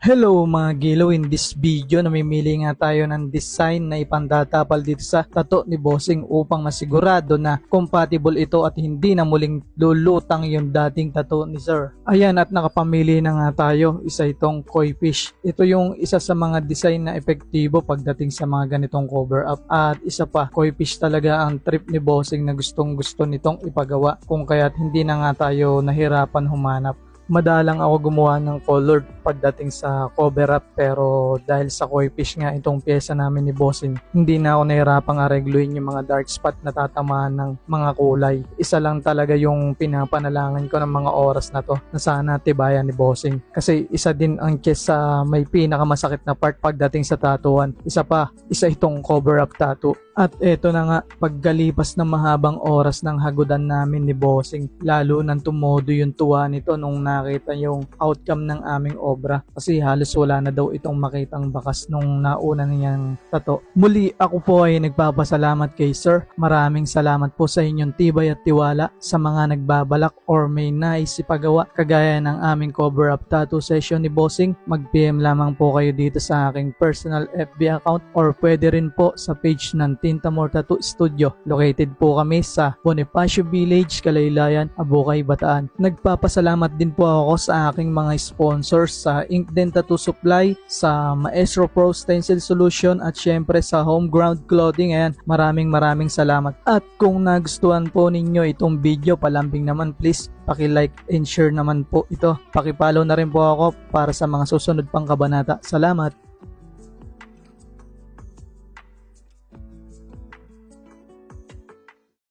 Hello mga gilaw, in this video namimili nga tayo ng design na ipantatapal dito sa tattoo ni Bossing upang masigurado na compatible ito at hindi na muling lulutang yung dating tattoo ni Sir. Ayan, at nakapamili na nga tayo, isa itong koi fish. Ito yung isa sa mga design na epektibo pagdating sa mga ganitong cover up. At isa pa, koi fish talaga ang trip ni Bossing na gustong gusto nitong ipagawa, kung kaya't hindi na nga tayo nahirapan humanap. Madalang ako gumawa ng color pagdating sa cover up, pero dahil sa koi fish nga itong pyesa namin ni Bossing, hindi na ako nahirapang aregluin yung mga dark spot na tatamaan ng mga kulay. Isa lang talaga yung pinapanalangan ko ng mga oras na to, na sana tibayan ni Bossing. Kasi isa din ang chest sa may pinakamasakit na part pagdating sa tatuan. Isa itong cover up tattoo. At eto na nga, pagkalipas ng mahabang oras ng hagudan namin ni Bossing, lalo nang tumodo yung tuwa nito nung nakita yung outcome ng aming obra. Kasi halos wala na daw itong makitang bakas nung nauna niyang tato. Muli ako po ay nagpapasalamat kay Sir. Maraming salamat po sa inyong tibay at tiwala sa mga nagbabalak or may nais ipagawa kagaya ng aming cover up tattoo session ni Bossing. Mag-PM lamang po kayo dito sa aking personal FB account or pwede rin po sa page ng Tintamor Tattoo Studio. Located po kami sa Bonifacio Village, Kalaylayan, Abukay, Bataan. Nagpapasalamat din po ako sa aking mga sponsors sa Inkden Tattoo Supply, sa Maestro Pro Stencil Solution at syempre sa Homeground Clothing. Ayan, maraming salamat. At kung nagustuhan po ninyo itong video, palambing naman please paki-like and share naman po ito. Paki-follow na rin po ako para sa mga susunod pang kabanata. Salamat!